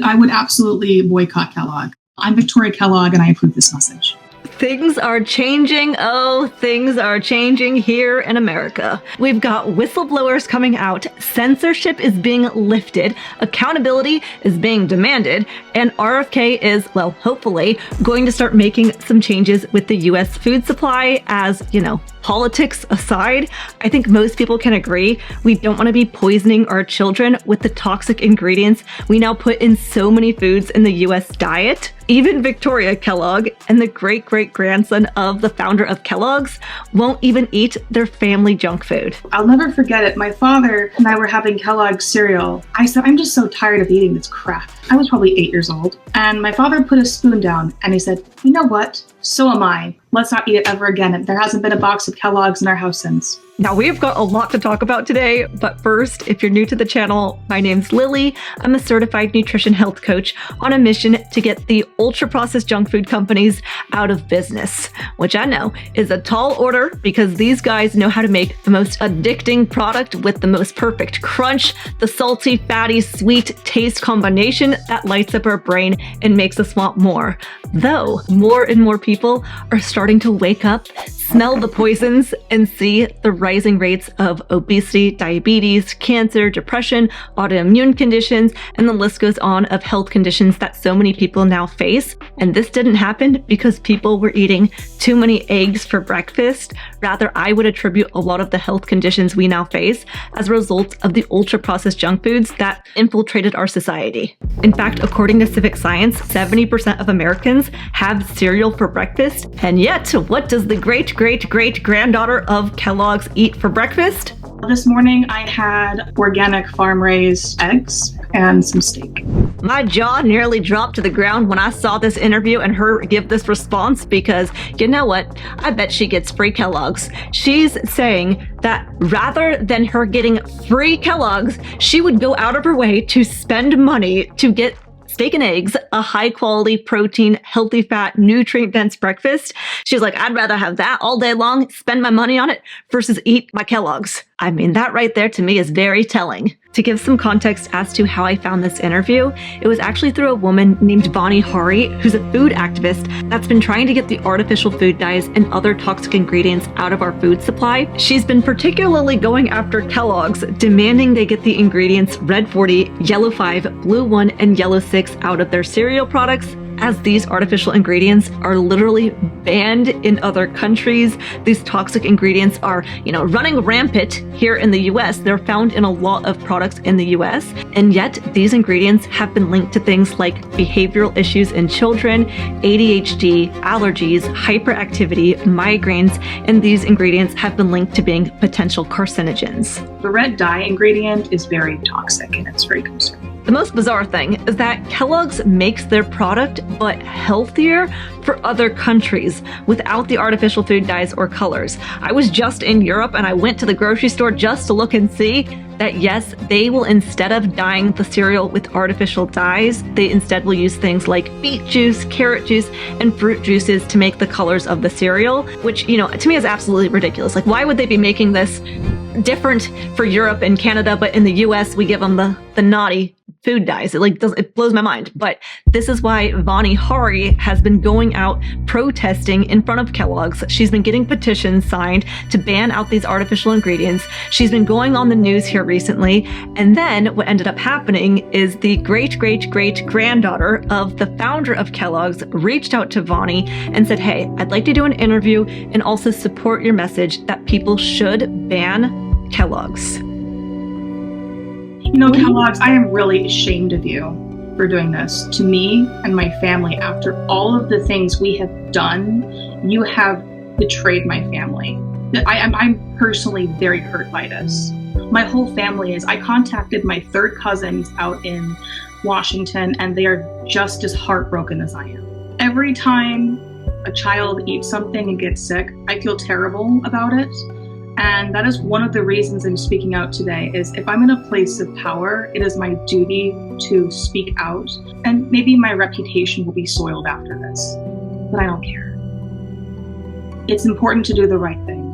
I would absolutely boycott Kellogg. I'm Victoria Kellogg, and I approve this message. Things are changing. Oh, things are changing here in America. We've got whistleblowers coming out, censorship is being lifted, accountability is being demanded, and RFK is, well, hopefully, going to start making some changes with the US food supply as, politics aside. I think most people can agree we don't want to be poisoning our children with the toxic ingredients we now put in so many foods in the US diet. Even Victoria Kellogg and the great-great-grandson of the founder of Kellogg's won't even eat their family junk food. I'll never forget it. My father and I were having Kellogg's cereal. I said, I'm just so tired of eating this crap. I was probably 8 years old. And my father put a spoon down and he said, you know what? So am I. Let's not eat it ever again. There hasn't been a box of Kellogg's in our house since. Now, we've got a lot to talk about today, but first, if you're new to the channel, my name's Lillie. I'm a certified nutrition health coach on a mission to get the ultra-processed junk food companies out of business, which I know is a tall order because these guys know how to make the most addicting product with the most perfect crunch, the salty, fatty, sweet taste combination that lights up our brain and makes us want more. Though more and more people are starting to wake up, smell the poisons, and see the rising rates of obesity, diabetes, cancer, depression, autoimmune conditions, and the list goes on of health conditions that so many people now face. And this didn't happen because people were eating too many eggs for breakfast. Rather, I would attribute a lot of the health conditions we now face as a result of the ultra-processed junk foods that infiltrated our society. In fact, according to Civic Science, 70% of Americans have cereal for breakfast. And yet, what does the great-great-great-granddaughter of Kellogg's eat for breakfast? This morning I had organic farm-raised eggs and some steak. My jaw nearly dropped to the ground when I saw this interview and her give this response because, you know what? I bet she gets free Kellogg's. She's saying that rather than her getting free Kellogg's, she would go out of her way to spend money to get steak and eggs, a high quality protein, healthy fat, nutrient dense breakfast. She's like, I'd rather have that all day long, spend my money on it versus eat my Kellogg's. I mean, that right there to me is very telling. To give some context as to how I found this interview, it was actually through a woman named Bonnie Hari, who's a food activist that's been trying to get the artificial food dyes and other toxic ingredients out of our food supply. She's been particularly going after Kellogg's, demanding they get the ingredients red 40, yellow 5, blue 1, and yellow 6 out of their cereal products, as these artificial ingredients are literally banned in other countries. These toxic ingredients are, running rampant here in the US. They're found in a lot of products in the US, and yet these ingredients have been linked to things like behavioral issues in children, ADHD, allergies, hyperactivity, migraines, and these ingredients have been linked to being potential carcinogens. The red dye ingredient is very toxic and it's very concerning. The most bizarre thing is that Kellogg's makes their product but healthier for other countries without the artificial food dyes or colors. I was just in Europe and I went to the grocery store just to look and see that yes, they will, instead of dyeing the cereal with artificial dyes, they instead will use things like beet juice, carrot juice, and fruit juices to make the colors of the cereal, which, to me is absolutely ridiculous. Like, why would they be making this different for Europe and Canada, but in the US we give them the naughty food dyes? It blows my mind. But this is why Bonnie Hari has been going out protesting in front of Kellogg's. She's been getting petitions signed to ban out these artificial ingredients. She's been going on the news here recently. And then what ended up happening is the great-great-great-granddaughter of the founder of Kellogg's reached out to Bonnie and said, hey, I'd like to do an interview and also support your message that people should ban Kellogg's. Kellogg's, I am really ashamed of you for doing this to me and my family. After all of the things we have done, you have betrayed my family. I'm personally very hurt by this. My whole family is. I contacted my third cousins out in Washington, and they are just as heartbroken as I am. Every time a child eats something and gets sick, I feel terrible about it. And that is one of the reasons I'm speaking out today, is if I'm in a place of power, it is my duty to speak out. And maybe my reputation will be soiled after this, but I don't care. It's important to do the right thing.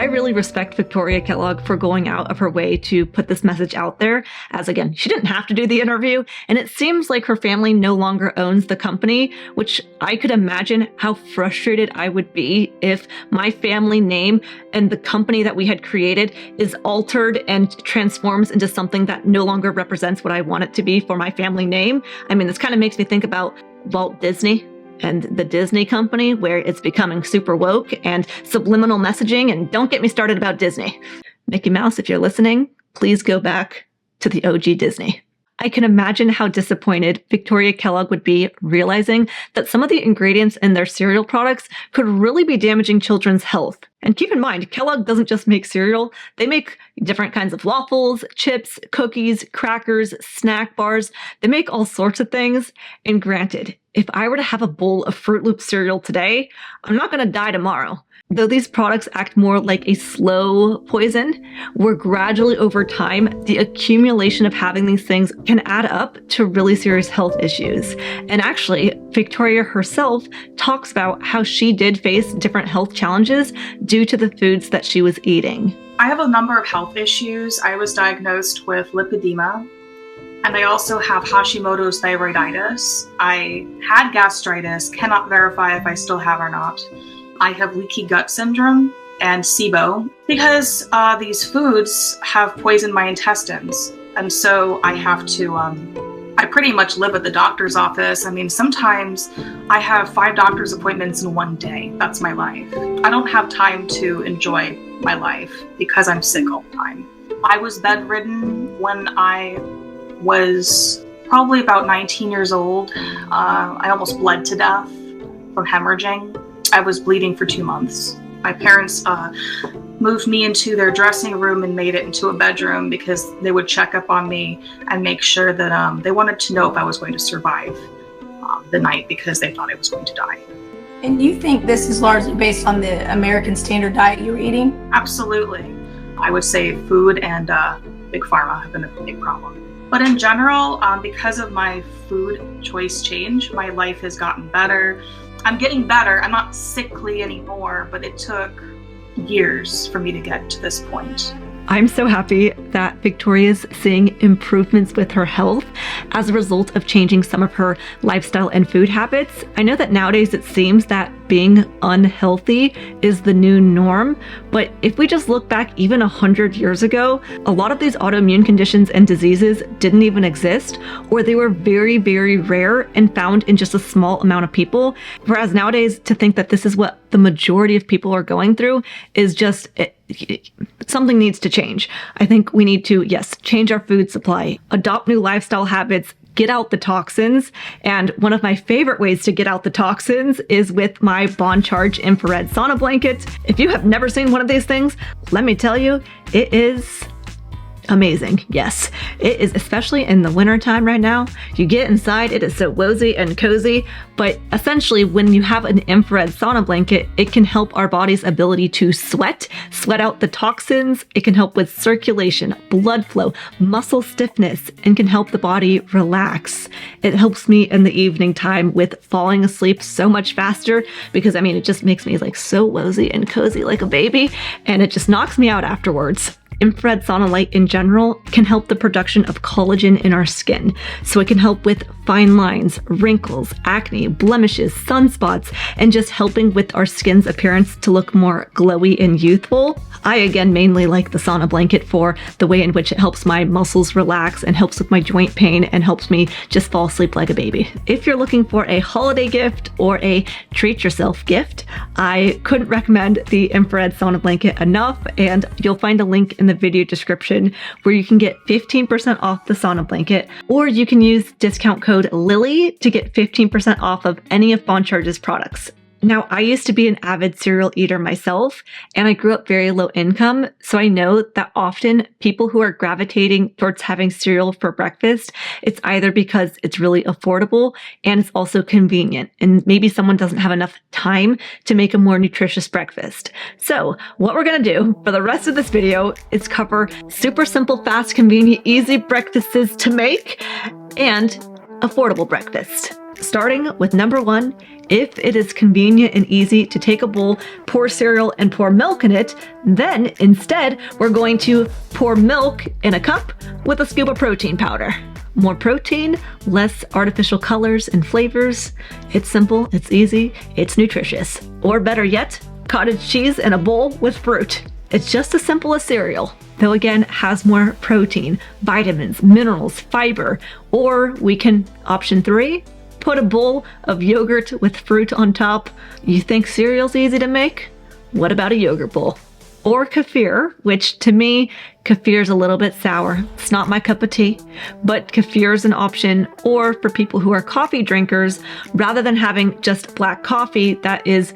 I really respect Victoria Kellogg for going out of her way to put this message out there, as again, she didn't have to do the interview, and it seems like her family no longer owns the company, which I could imagine how frustrated I would be if my family name and the company that we had created is altered and transforms into something that no longer represents what I want it to be for my family name. I mean, this kind of makes me think about Walt Disney and the Disney company, where it's becoming super woke and subliminal messaging. And don't get me started about Disney. Mickey Mouse, if you're listening, please go back to the OG Disney. I can imagine how disappointed Victoria Kellogg would be realizing that some of the ingredients in their cereal products could really be damaging children's health. And keep in mind, Kellogg doesn't just make cereal. They make different kinds of waffles, chips, cookies, crackers, snack bars. They make all sorts of things. And granted, if I were to have a bowl of Fruit Loop cereal today, I'm not going to die tomorrow. Though these products act more like a slow poison, where gradually over time, the accumulation of having these things can add up to really serious health issues. And actually, Victoria herself talks about how she did face different health challenges due to the foods that she was eating. I have a number of health issues. I was diagnosed with lipedema, and I also have Hashimoto's thyroiditis. I had gastritis, cannot verify if I still have or not. I have leaky gut syndrome and SIBO because these foods have poisoned my intestines. And so I have to, I pretty much live at the doctor's office. I mean, sometimes I have 5 doctor's appointments in one day. That's my life. I don't have time to enjoy my life because I'm sick all the time. I was bedridden when I was probably about 19 years old. I almost bled to death from hemorrhaging. I was bleeding for 2 months. My parents moved me into their dressing room and made it into a bedroom because they would check up on me and make sure that they wanted to know if I was going to survive the night because they thought I was going to die. And you think this is largely based on the American standard diet you were eating? Absolutely. I would say food and Big Pharma have been a big problem. But in general, because of my food choice change, my life has gotten better. I'm getting better. I'm not sickly anymore, but it took years for me to get to this point. I'm so happy that Victoria's seeing improvements with her health as a result of changing some of her lifestyle and food habits. I know that nowadays it seems that being unhealthy is the new norm, but if we just look back even 100 years ago, a lot of these autoimmune conditions and diseases didn't even exist, or they were very, very rare and found in just a small amount of people. Whereas nowadays, to think that this is what the majority of people are going through is just something needs to change. I think we need to, yes, change our food supply, adopt new lifestyle habits, get out the toxins. And one of my favorite ways to get out the toxins is with my Bond Charge infrared sauna blanket. If you have never seen one of these things, let me tell you, it is amazing. Yes, it is, especially in the winter time right now. You get inside, it is so woozy and cozy, but essentially when you have an infrared sauna blanket, it can help our body's ability to sweat out the toxins. It can help with circulation, blood flow, muscle stiffness, and can help the body relax. It helps me in the evening time with falling asleep so much faster because, I mean, it just makes me like so woozy and cozy like a baby, and it just knocks me out afterwards. Infrared sauna light in general can help the production of collagen in our skin. So it can help with fine lines, wrinkles, acne, blemishes, sunspots, and just helping with our skin's appearance to look more glowy and youthful. I again mainly like the sauna blanket for the way in which it helps my muscles relax and helps with my joint pain and helps me just fall asleep like a baby. If you're looking for a holiday gift or a treat yourself gift, I couldn't recommend the infrared sauna blanket enough, and you'll find a link in the video description where you can get 15% off the sauna blanket, or you can use discount code Lillie to get 15% off of any of Bond Charge's products. Now, I used to be an avid cereal eater myself, and I grew up very low income, so I know that often people who are gravitating towards having cereal for breakfast, it's either because it's really affordable and it's also convenient, and maybe someone doesn't have enough time to make a more nutritious breakfast. So what we're gonna do for the rest of this video is cover super simple, fast, convenient, easy breakfasts to make and affordable breakfast. Starting with number 1, if it is convenient and easy to take a bowl, pour cereal, and pour milk in it, then instead we're going to pour milk in a cup with a scoop of protein powder. More protein, less artificial colors and flavors. It's simple, it's easy, it's nutritious. Or better yet, cottage cheese in a bowl with fruit. It's just as simple as cereal, though again has more protein, vitamins, minerals, fiber. Or we can, option 3, put a bowl of yogurt with fruit on top. You think cereal's easy to make? What about a yogurt bowl? Or kefir, which to me, kefir's a little bit sour. It's not my cup of tea, but kefir's an option. Or for people who are coffee drinkers, rather than having just black coffee that is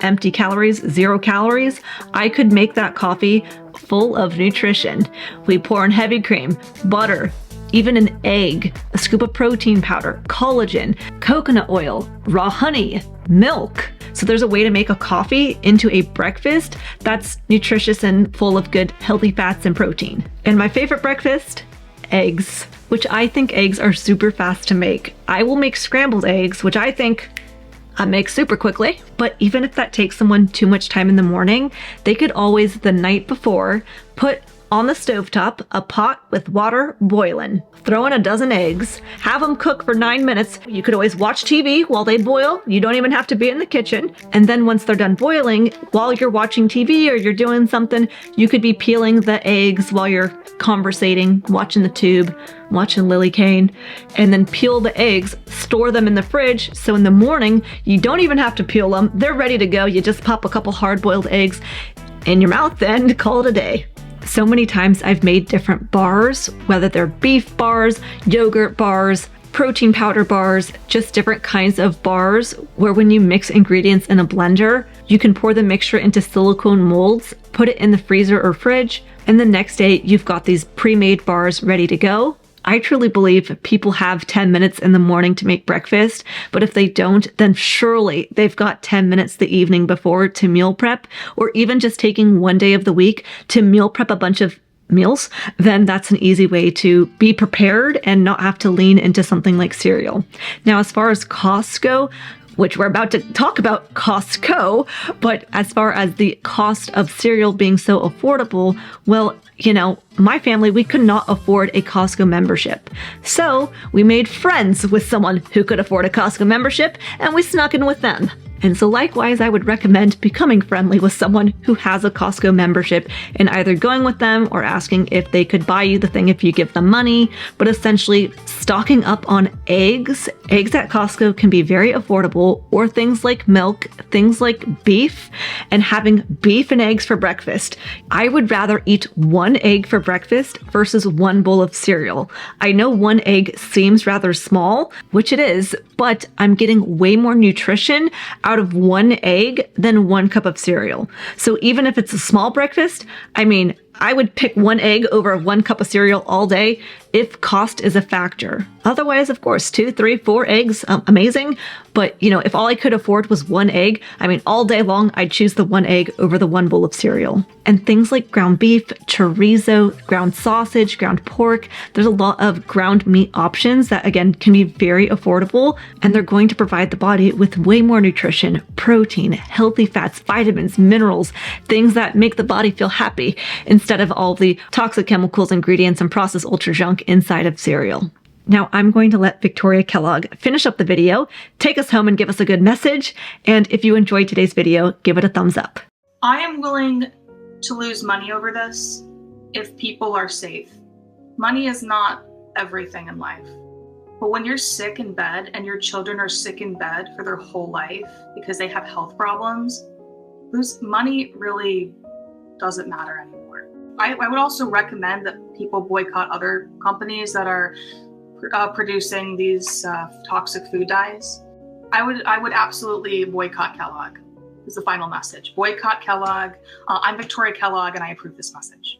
empty calories, 0 calories, I could make that coffee full of nutrition. We pour in heavy cream, butter, even an egg, a scoop of protein powder, collagen, coconut oil, raw honey, milk. So there's a way to make a coffee into a breakfast that's nutritious and full of good healthy fats and protein. And my favorite breakfast, eggs, which I think eggs are super fast to make. I will make scrambled eggs, which I think I make super quickly, but even if that takes someone too much time in the morning, they could always the night before put on the stovetop a pot with water boiling. Throw in a dozen eggs, have them cook for 9 minutes. You could always watch TV while they boil. You don't even have to be in the kitchen. And then once they're done boiling, while you're watching TV or you're doing something, you could be peeling the eggs while you're conversating, watching the tube, watching Lillie, Kane, and then peel the eggs, store them in the fridge. So in the morning, you don't even have to peel them. They're ready to go. You just pop a couple hard-boiled eggs in your mouth and call it a day. So many times I've made different bars, whether they're beef bars, yogurt bars, protein powder bars, just different kinds of bars where when you mix ingredients in a blender, you can pour the mixture into silicone molds, put it in the freezer or fridge, and the next day you've got these pre-made bars ready to go. I truly believe people have 10 minutes in the morning to make breakfast, but if they don't, then surely they've got 10 minutes the evening before to meal prep, or even just taking one day of the week to meal prep a bunch of meals, then that's an easy way to be prepared and not have to lean into something like cereal. Now, as far as costs go, which we're about to talk about Costco, but as far as the cost of cereal being so affordable, well, you know, my family, we could not afford a Costco membership. So we made friends with someone who could afford a Costco membership, and we snuck in with them. And so likewise, I would recommend becoming friendly with someone who has a Costco membership and either going with them or asking if they could buy you the thing if you give them money, but essentially stocking up on eggs. Eggs at Costco can be very affordable, or things like milk, things like beef, and having beef and eggs for breakfast. I would rather eat 1 egg for breakfast versus 1 bowl of cereal. I know 1 egg seems rather small, which it is, but I'm getting way more nutrition out of 1 egg than 1 cup of cereal. So even if it's a small breakfast, I mean, I would pick 1 egg over 1 cup of cereal all day if cost is a factor. Otherwise, of course, 2, 3, 4 eggs, amazing. But, you know, if all I could afford was 1 egg, I mean, all day long, I'd choose the 1 egg over the 1 bowl of cereal. And things like ground beef, chorizo, ground sausage, ground pork, there's a lot of ground meat options that, again, can be very affordable, and they're going to provide the body with way more nutrition, protein, healthy fats, vitamins, minerals, things that make the body feel happy, instead of all the toxic chemicals, ingredients, and processed ultra junk inside of cereal. Now I'm going to let Victoria Kellogg finish up the video, take us home and give us a good message. And if you enjoyed today's video, give it a thumbs up. I am willing to lose money over this if people are safe. Money is not everything in life. But when you're sick in bed and your children are sick in bed for their whole life because they have health problems, money really doesn't matter anymore. I would also recommend that people boycott other companies that are producing these toxic food dyes. I would absolutely boycott Kellogg is the final message. Boycott Kellogg. I'm Victoria Kellogg and I approve this message.